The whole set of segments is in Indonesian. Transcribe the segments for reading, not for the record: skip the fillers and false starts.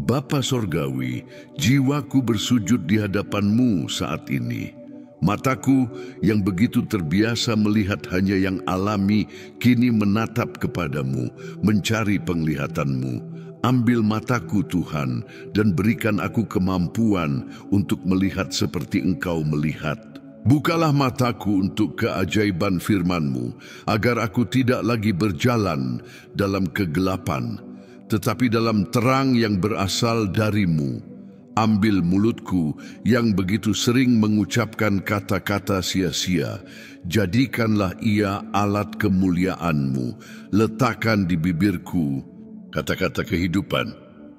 Bapa Sorgawi, jiwaku bersujud di hadapan-Mu saat ini. Mataku yang begitu terbiasa melihat hanya yang alami, kini menatap kepadamu, mencari penglihatan-Mu. Ambil mataku Tuhan, dan berikan aku kemampuan untuk melihat seperti Engkau melihat. Bukalah mataku untuk keajaiban firman-Mu, agar aku tidak lagi berjalan dalam kegelapan, tetapi dalam terang yang berasal dari-Mu. Ambil mulutku yang begitu sering mengucapkan kata-kata sia-sia, jadikanlah ia alat kemuliaan-Mu. Letakkan di bibirku kata-kata kehidupan.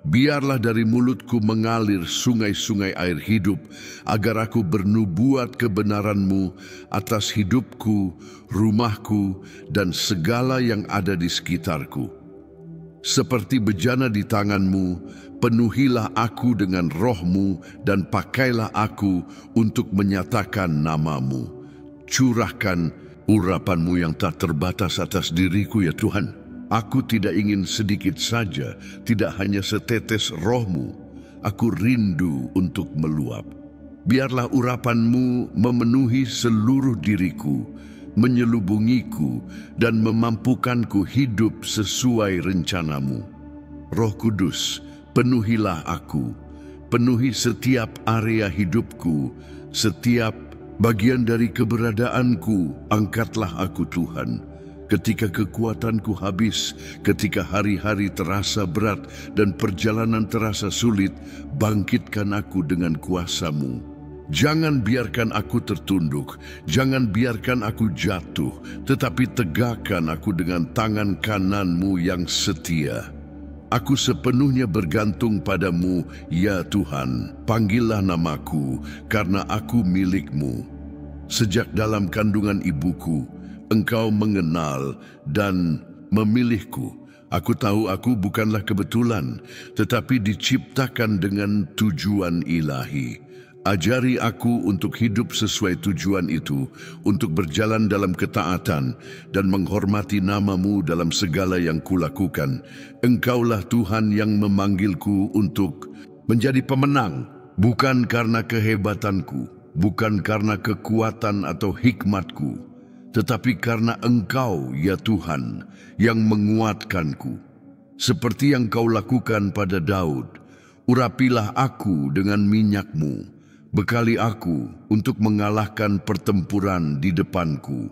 Biarlah dari mulutku mengalir sungai-sungai air hidup, agar aku bernubuat kebenaran-Mu atas hidupku, rumahku, dan segala yang ada di sekitarku. Seperti bejana di tangan-Mu, penuhilah aku dengan roh-Mu dan pakailah aku untuk menyatakan nama-Mu. Curahkan urapan-Mu yang tak terbatas atas diriku ya Tuhan. Aku tidak ingin sedikit saja, tidak hanya setetes roh-Mu. Aku rindu untuk meluap. Biarlah urapan-Mu memenuhi seluruh diriku, menyelubungiku, dan memampukanku hidup sesuai rencana-Mu. Roh Kudus, penuhilah aku, penuhi setiap area hidupku, setiap bagian dari keberadaanku, angkatlah aku Tuhan. Ketika kekuatanku habis, ketika hari-hari terasa berat dan perjalanan terasa sulit, bangkitkan aku dengan kuasa-Mu. Jangan biarkan aku tertunduk, jangan biarkan aku jatuh, tetapi tegakkan aku dengan tangan kanan-Mu yang setia. Aku sepenuhnya bergantung pada-Mu, ya Tuhan. Panggillah namaku, karena aku milik-Mu. Sejak dalam kandungan ibuku, Engkau mengenal dan memilihku. Aku tahu aku bukanlah kebetulan, tetapi diciptakan dengan tujuan ilahi. Ajari aku untuk hidup sesuai tujuan itu, untuk berjalan dalam ketaatan dan menghormati nama-Mu dalam segala yang kulakukan. Engkaulah Tuhan yang memanggilku untuk menjadi pemenang, bukan karena kehebatanku, bukan karena kekuatan atau hikmatku, tetapi karena Engkau, ya Tuhan, yang menguatkanku. Seperti yang Kau lakukan pada Daud, urapilah aku dengan minyak-Mu, bekali aku untuk mengalahkan pertempuran di depanku.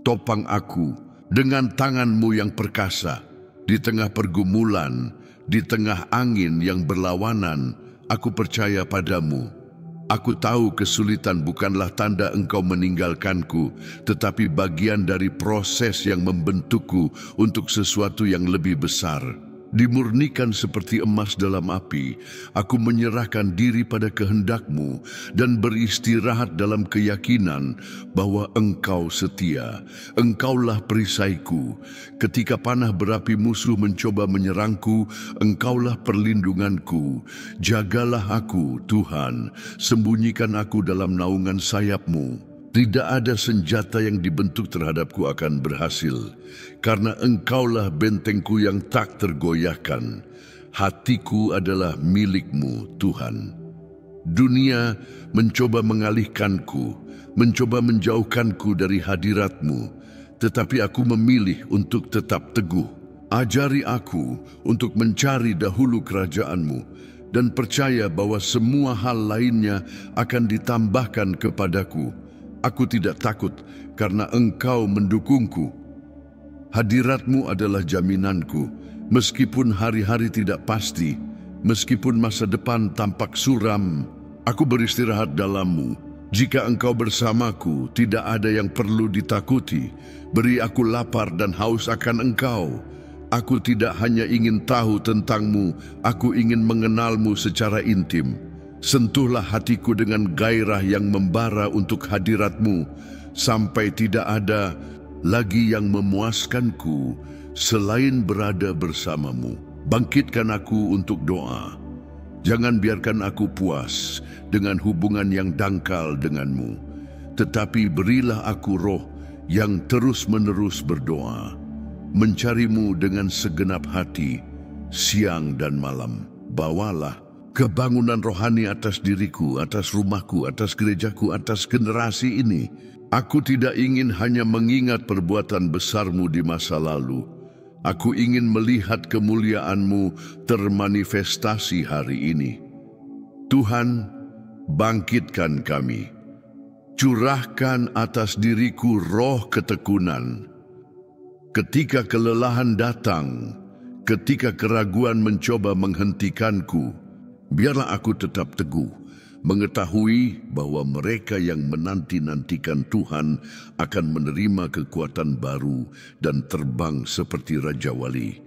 Topang aku dengan tangan-Mu yang perkasa, di tengah pergumulan, di tengah angin yang berlawanan, aku percaya pada-Mu. Aku tahu kesulitan bukanlah tanda Engkau meninggalkanku, tetapi bagian dari proses yang membentukku untuk sesuatu yang lebih besar. Dimurnikan seperti emas dalam api, aku menyerahkan diri pada kehendak-Mu dan beristirahat dalam keyakinan bahwa Engkau setia. Engkaulah perisaiku. Ketika panah berapi musuh mencoba menyerangku, Engkaulah perlindunganku. Jagalah aku, Tuhan, sembunyikan aku dalam naungan sayap-Mu. Tidak ada senjata yang dibentuk terhadapku akan berhasil, karena Engkaulah bentengku yang tak tergoyahkan. Hatiku adalah milik-Mu, Tuhan. Dunia mencoba mengalihkanku, mencoba menjauhkanku dari hadirat-Mu, tetapi aku memilih untuk tetap teguh. Ajari aku untuk mencari dahulu kerajaan-Mu, dan percaya bahwa semua hal lainnya akan ditambahkan kepadaku. Aku tidak takut karena Engkau mendukungku. Hadirat-Mu adalah jaminanku, meskipun hari-hari tidak pasti, meskipun masa depan tampak suram, aku beristirahat dalam-Mu. Jika Engkau bersamaku, tidak ada yang perlu ditakuti. Beri aku lapar dan haus akan Engkau. Aku tidak hanya ingin tahu tentang-Mu, aku ingin mengenal-Mu secara intim. Sentuhlah hatiku dengan gairah yang membara untuk hadirat-Mu, sampai tidak ada lagi yang memuaskanku selain berada bersama-Mu. Bangkitkan aku untuk doa. Jangan biarkan aku puas dengan hubungan yang dangkal dengan-Mu, tetapi berilah aku roh yang terus-menerus berdoa, mencari-Mu dengan segenap hati, siang dan malam. bawalah kebangunan rohani atas diriku, atas rumahku, atas gerejaku, atas generasi ini. Aku tidak ingin hanya mengingat perbuatan besar-Mu di masa lalu. Aku ingin melihat kemuliaan-Mu termanifestasi hari ini. Tuhan, bangkitkan kami. Curahkan atas diriku roh ketekunan. Ketika kelelahan datang, ketika keraguan mencoba menghentikanku, biarlah aku tetap teguh, mengetahui bahwa mereka yang menanti-nantikan Tuhan akan menerima kekuatan baru dan terbang seperti Raja Wali.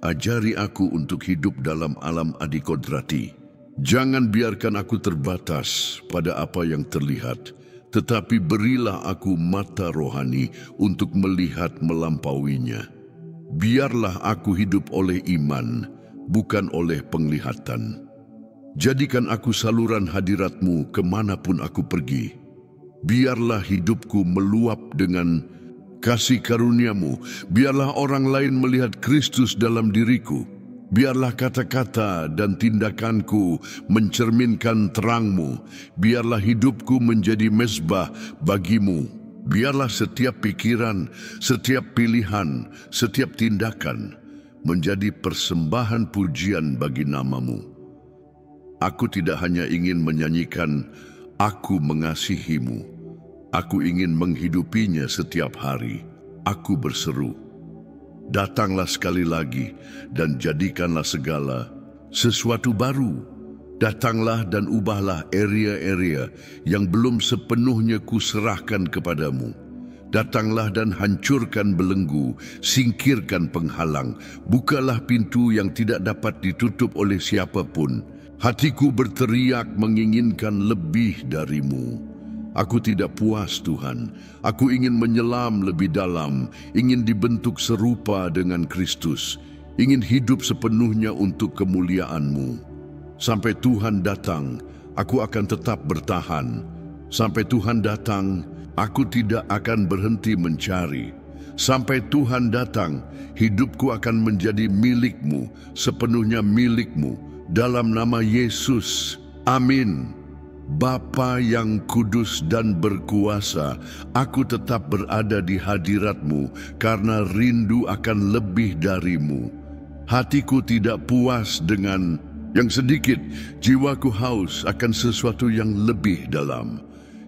Ajari aku untuk hidup dalam alam adikodrati. Jangan biarkan aku terbatas pada apa yang terlihat, tetapi berilah aku mata rohani untuk melihat melampauinya. Biarlah aku hidup oleh iman, bukan oleh penglihatan. Jadikan aku saluran hadirat-Mu kemanapun aku pergi. Biarlah hidupku meluap dengan kasih karunia-Mu. Biarlah orang lain melihat Kristus dalam diriku. Biarlah kata-kata dan tindakanku mencerminkan terang-Mu. Biarlah hidupku menjadi mezbah bagi-Mu. Biarlah setiap pikiran, setiap pilihan, setiap tindakan menjadi persembahan pujian bagi nama-Mu. Aku tidak hanya ingin menyanyikan, "Aku mengasihi-Mu." Aku ingin menghidupinya setiap hari. Aku berseru, "Datanglah sekali lagi dan jadikanlah segala sesuatu baru." Datanglah dan ubahlah area-area yang belum sepenuhnya kuserahkan kepadamu. Datanglah dan hancurkan belenggu, singkirkan penghalang, bukalah pintu yang tidak dapat ditutup oleh siapapun. Hatiku berteriak menginginkan lebih dari-Mu. Aku tidak puas, Tuhan. Aku ingin menyelam lebih dalam, ingin dibentuk serupa dengan Kristus, ingin hidup sepenuhnya untuk kemuliaan-Mu. Sampai Tuhan datang, aku akan tetap bertahan. Sampai Tuhan datang, aku tidak akan berhenti mencari. Sampai Tuhan datang, hidupku akan menjadi milik-Mu, sepenuhnya milik-Mu. Dalam nama Yesus, amin. Bapa yang kudus dan berkuasa, aku tetap berada di hadirat-Mu karena rindu akan lebih dari-Mu. Hatiku tidak puas dengan yang sedikit, jiwaku haus akan sesuatu yang lebih dalam,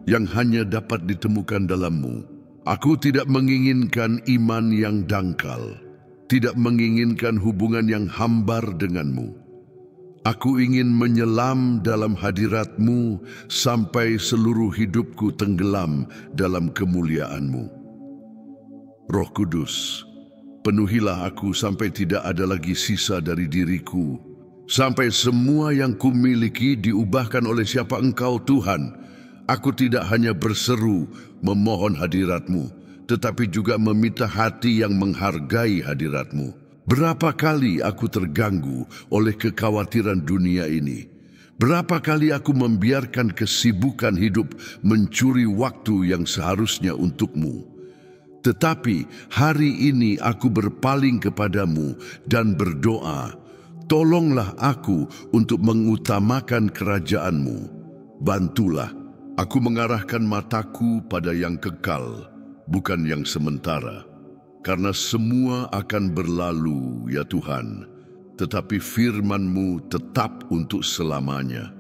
yang hanya dapat ditemukan dalam-Mu. Aku tidak menginginkan iman yang dangkal, tidak menginginkan hubungan yang hambar dengan-Mu. Aku ingin menyelam dalam hadirat-Mu sampai seluruh hidupku tenggelam dalam kemuliaan-Mu. Roh Kudus, penuhilah aku sampai tidak ada lagi sisa dari diriku, sampai semua yang kumiliki diubahkan oleh siapa Engkau, Tuhan. Aku tidak hanya berseru memohon hadirat-Mu, tetapi juga meminta hati yang menghargai hadirat-Mu. Berapa kali aku terganggu oleh kekhawatiran dunia ini? Berapa kali aku membiarkan kesibukan hidup mencuri waktu yang seharusnya untuk-Mu? Tetapi hari ini aku berpaling kepadamu dan berdoa, tolonglah aku untuk mengutamakan kerajaan-Mu. Bantulah aku mengarahkan mataku pada yang kekal, bukan yang sementara. Karena semua akan berlalu, ya Tuhan, tetapi firman-Mu tetap untuk selamanya.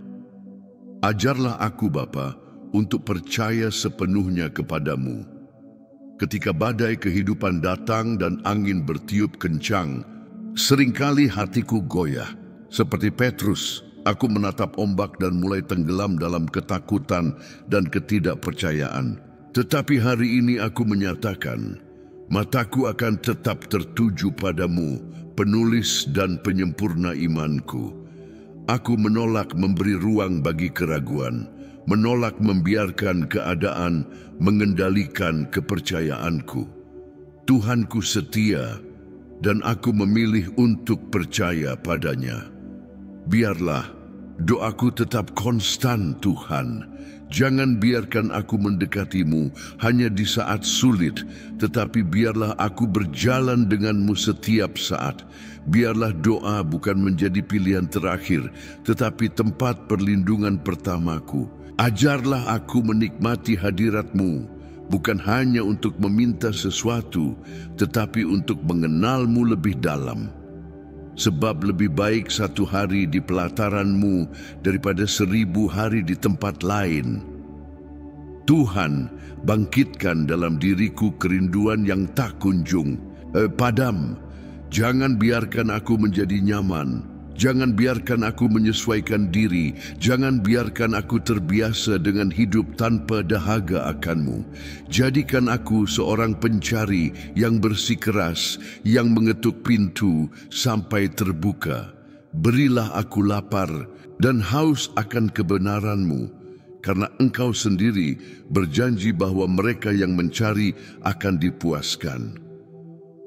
Ajarlah aku, Bapa, untuk percaya sepenuhnya kepadamu. Ketika badai kehidupan datang dan angin bertiup kencang, seringkali hatiku goyah. Seperti Petrus, aku menatap ombak dan mulai tenggelam dalam ketakutan dan ketidakpercayaan. Tetapi hari ini aku menyatakan, mataku akan tetap tertuju padamu, penulis dan penyempurna imanku. Aku menolak memberi ruang bagi keraguan, menolak membiarkan keadaan mengendalikan kepercayaanku. Tuhanku setia, dan aku memilih untuk percaya padanya. Biarlah Doaku tetap konstan, Tuhan. Jangan biarkan aku mendekati-Mu hanya di saat sulit, tetapi biarlah aku berjalan dengan-Mu setiap saat. Biarlah doa bukan menjadi pilihan terakhir, tetapi tempat perlindungan pertamaku. Ajarlah aku menikmati hadirat-Mu, bukan hanya untuk meminta sesuatu, tetapi untuk mengenal-Mu lebih dalam. Sebab lebih baik satu hari di pelataran-Mu daripada 1000 hari di tempat lain. Tuhan, bangkitkan dalam diriku kerinduan yang tak kunjung padam. Jangan biarkan aku menjadi nyaman. Jangan biarkan aku menyesuaikan diri. Jangan biarkan aku terbiasa dengan hidup tanpa dahaga akan-Mu. Jadikan aku seorang pencari yang bersikeras, yang mengetuk pintu sampai terbuka. Berilah aku lapar dan haus akan kebenaran-Mu, karena Engkau sendiri berjanji bahwa mereka yang mencari akan dipuaskan.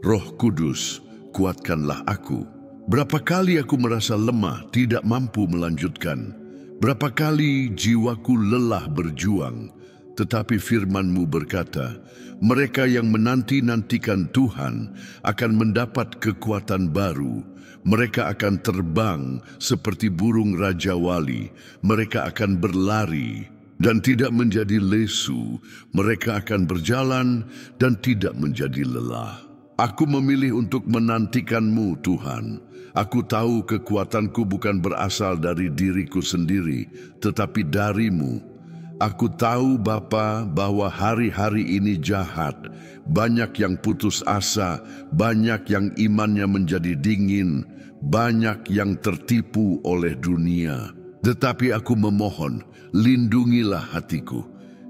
Roh Kudus, kuatkanlah aku. Berapa kali aku merasa lemah, tidak mampu melanjutkan. Berapa kali jiwaku lelah berjuang. Tetapi firman-Mu berkata, mereka yang menanti-nantikan Tuhan akan mendapat kekuatan baru. Mereka akan terbang seperti burung Raja Wali. Mereka akan berlari dan tidak menjadi lesu. Mereka akan berjalan dan tidak menjadi lelah. Aku memilih untuk menantikan-Mu, Tuhan. Aku tahu kekuatanku bukan berasal dari diriku sendiri, tetapi dari-Mu. Aku tahu, Bapa, bahwa hari-hari ini jahat. Banyak yang putus asa, banyak yang imannya menjadi dingin, banyak yang tertipu oleh dunia. Tetapi aku memohon, lindungilah hatiku.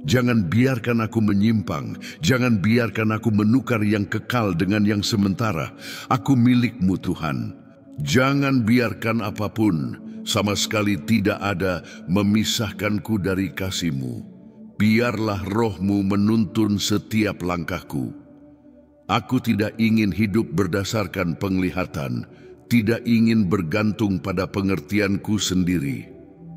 Jangan biarkan aku menyimpang, jangan biarkan aku menukar yang kekal dengan yang sementara. Aku milik-Mu, Tuhan. Jangan biarkan apapun, sama sekali tidak ada, memisahkanku dari kasih-Mu. Biarlah Roh-Mu menuntun setiap langkahku. Aku tidak ingin hidup berdasarkan penglihatan, tidak ingin bergantung pada pengertianku sendiri.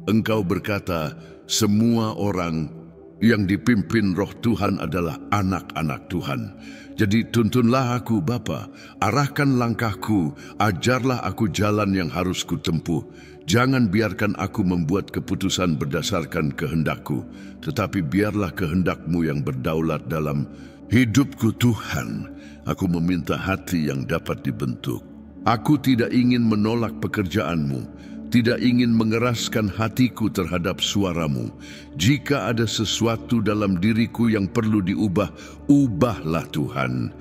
Engkau berkata, semua orang yang dipimpin Roh Tuhan adalah anak-anak Tuhan. Jadi tuntunlah aku, Bapa, arahkan langkahku, ajarlah aku jalan yang harus kutempuh. Jangan biarkan aku membuat keputusan berdasarkan kehendakku, tetapi biarlah kehendak-Mu yang berdaulat dalam hidupku, Tuhan. Aku meminta hati yang dapat dibentuk. Aku tidak ingin menolak pekerjaan-Mu, tidak ingin mengeraskan hatiku terhadap suara-Mu. Jika ada sesuatu dalam diriku yang perlu diubah, ubahlah Tuhan.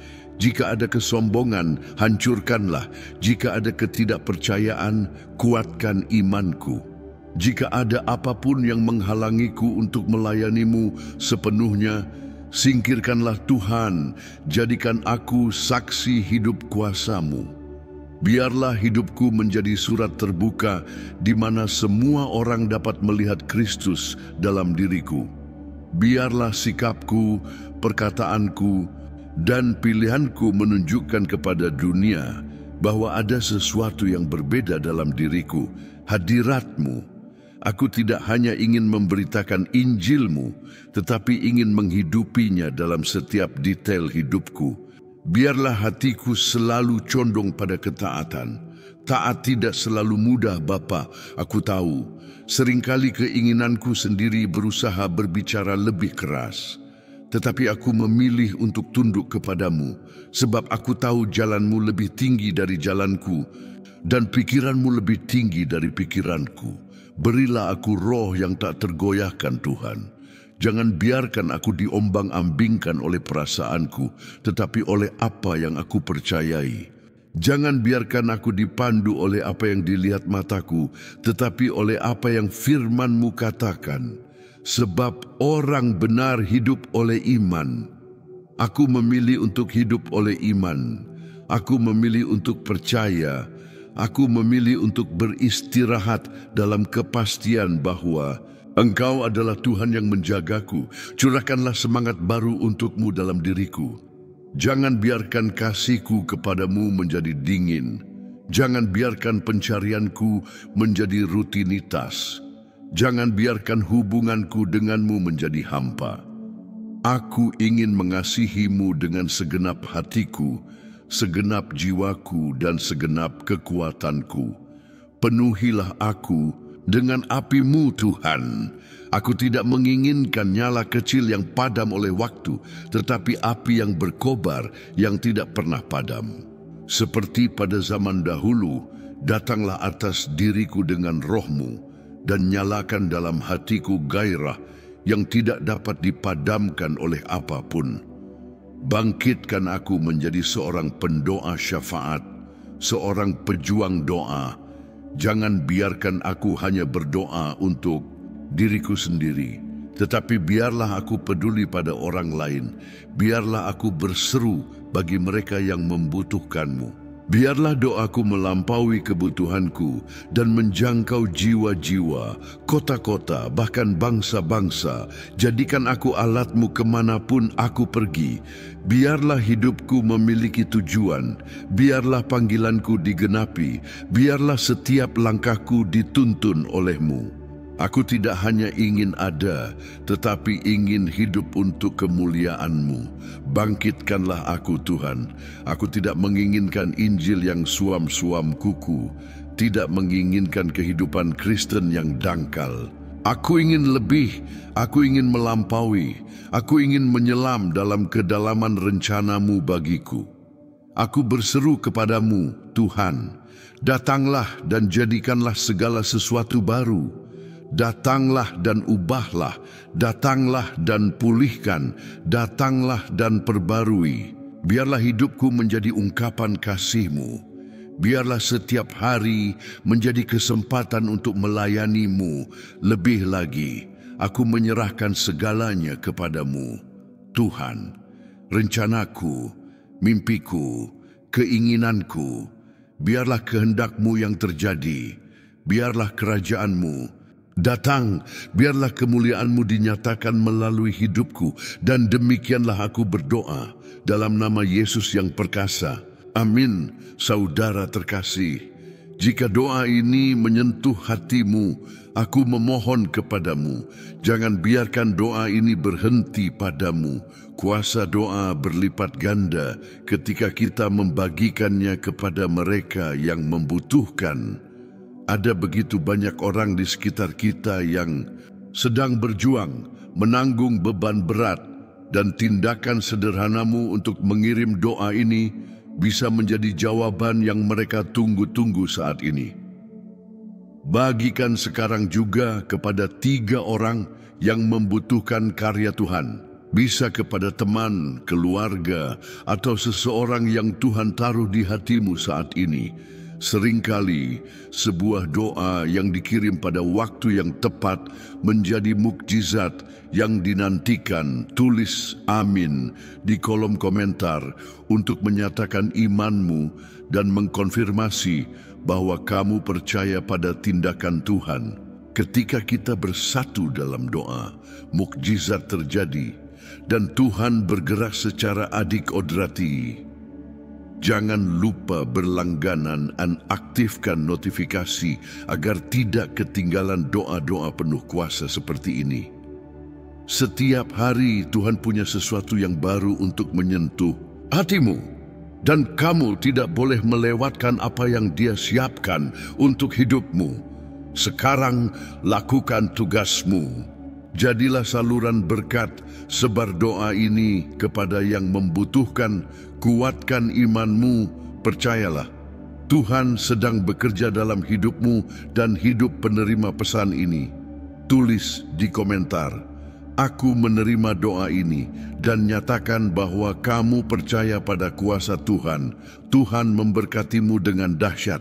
Jika ada kesombongan, hancurkanlah. Jika ada ketidakpercayaan, kuatkan imanku. Jika ada apapun yang menghalangiku untuk melayani-Mu sepenuhnya, singkirkanlah Tuhan. Jadikan aku saksi hidup kuasa-Mu. Biarlah hidupku menjadi surat terbuka di mana semua orang dapat melihat Kristus dalam diriku. Biarlah sikapku, perkataanku, dan pilihanku menunjukkan kepada dunia bahwa ada sesuatu yang berbeda dalam diriku, hadirat-Mu. Aku tidak hanya ingin memberitakan Injil-Mu, tetapi ingin menghidupinya dalam setiap detail hidupku. Biarlah hatiku selalu condong pada ketaatan. Taat tidak selalu mudah, Bapa. Aku tahu, seringkali keinginanku sendiri berusaha berbicara lebih keras. Tetapi aku memilih untuk tunduk kepadamu, sebab aku tahu jalan-Mu lebih tinggi dari jalanku, dan pikiran-Mu lebih tinggi dari pikiranku. Berilah aku roh yang tak tergoyahkan, Tuhan. Jangan biarkan aku diombang-ambingkan oleh perasaanku, tetapi oleh apa yang aku percayai. Jangan biarkan aku dipandu oleh apa yang dilihat mataku, tetapi oleh apa yang firman-Mu katakan. Sebab orang benar hidup oleh iman. Aku memilih untuk hidup oleh iman. Aku memilih untuk percaya. Aku memilih untuk beristirahat dalam kepastian bahwa Engkau adalah Tuhan yang menjagaku. Curahkanlah semangat baru untuk-Mu dalam diriku. Jangan biarkan kasih-Ku kepadamu menjadi dingin. Jangan biarkan pencarianku menjadi rutinitas. Jangan biarkan hubunganku denganmu menjadi hampa. Aku ingin mengasihimu dengan segenap hatiku, segenap jiwaku dan segenap kekuatanku. Penuhilah aku dengan api-Mu, Tuhan. Aku tidak menginginkan nyala kecil yang padam oleh waktu, tetapi api yang berkobar yang tidak pernah padam. Seperti pada zaman dahulu, datanglah atas diriku dengan roh-Mu dan nyalakan dalam hatiku gairah yang tidak dapat dipadamkan oleh apapun. Bangkitkan aku menjadi seorang pendoa syafaat, seorang pejuang doa. Jangan biarkan aku hanya berdoa untuk diriku sendiri, tetapi biarlah aku peduli pada orang lain. Biarlah aku berseru bagi mereka yang membutuhkan-Mu. Biarlah doaku melampaui kebutuhanku dan menjangkau jiwa-jiwa, kota-kota, bahkan bangsa-bangsa. Jadikan aku alat-Mu kemanapun aku pergi. Biarlah hidupku memiliki tujuan. Biarlah panggilanku digenapi. Biarlah setiap langkahku dituntun oleh-Mu. Aku tidak hanya ingin ada, tetapi ingin hidup untuk kemuliaan-Mu. Bangkitkanlah aku, Tuhan. Aku tidak menginginkan Injil yang suam-suam kuku, tidak menginginkan kehidupan Kristen yang dangkal. Aku ingin lebih, aku ingin melampaui, aku ingin menyelam dalam kedalaman rencana-Mu bagiku. Aku berseru kepadamu, Tuhan, datanglah dan jadikanlah segala sesuatu baru. Datanglah dan ubahlah, datanglah dan pulihkan, datanglah dan perbarui. Biarlah hidupku menjadi ungkapan kasih-Mu. Biarlah setiap hari menjadi kesempatan untuk melayani-Mu. Lebih lagi, aku menyerahkan segalanya kepadamu. Tuhan, rencanaku, mimpiku, keinginanku, biarlah kehendak-Mu yang terjadi. Biarlah kerajaan-Mu datang, biarlah kemuliaan-Mu dinyatakan melalui hidupku, dan demikianlah aku berdoa dalam nama Yesus yang perkasa. Amin. Saudara terkasih, jika doa ini menyentuh hatimu, aku memohon kepadamu, jangan biarkan doa ini berhenti padamu. Kuasa doa berlipat ganda ketika kita membagikannya kepada mereka yang membutuhkan. Ada begitu banyak orang di sekitar kita yang sedang berjuang, menanggung beban berat, dan tindakan sederhanamu untuk mengirim doa ini bisa menjadi jawaban yang mereka tunggu-tunggu saat ini. Bagikan sekarang juga kepada 3 orang yang membutuhkan karya Tuhan. Bisa kepada teman, keluarga, atau seseorang yang Tuhan taruh di hatimu saat ini. Seringkali sebuah doa yang dikirim pada waktu yang tepat menjadi mukjizat yang dinantikan. Tulis amin di kolom komentar untuk menyatakan imanmu dan mengkonfirmasi bahwa kamu percaya pada tindakan Tuhan. Ketika kita bersatu dalam doa, mukjizat terjadi dan Tuhan bergerak secara adikodrati. Jangan lupa berlangganan dan aktifkan notifikasi agar tidak ketinggalan doa-doa penuh kuasa seperti ini. Setiap hari Tuhan punya sesuatu yang baru untuk menyentuh hatimu, dan kamu tidak boleh melewatkan apa yang Dia siapkan untuk hidupmu. Sekarang lakukan tugasmu. Jadilah saluran berkat, sebar doa ini kepada yang membutuhkan, kuatkan imanmu, percayalah. Tuhan sedang bekerja dalam hidupmu dan hidup penerima pesan ini. Tulis di komentar, aku menerima doa ini, dan nyatakan bahwa kamu percaya pada kuasa Tuhan. Tuhan memberkatimu dengan dahsyat.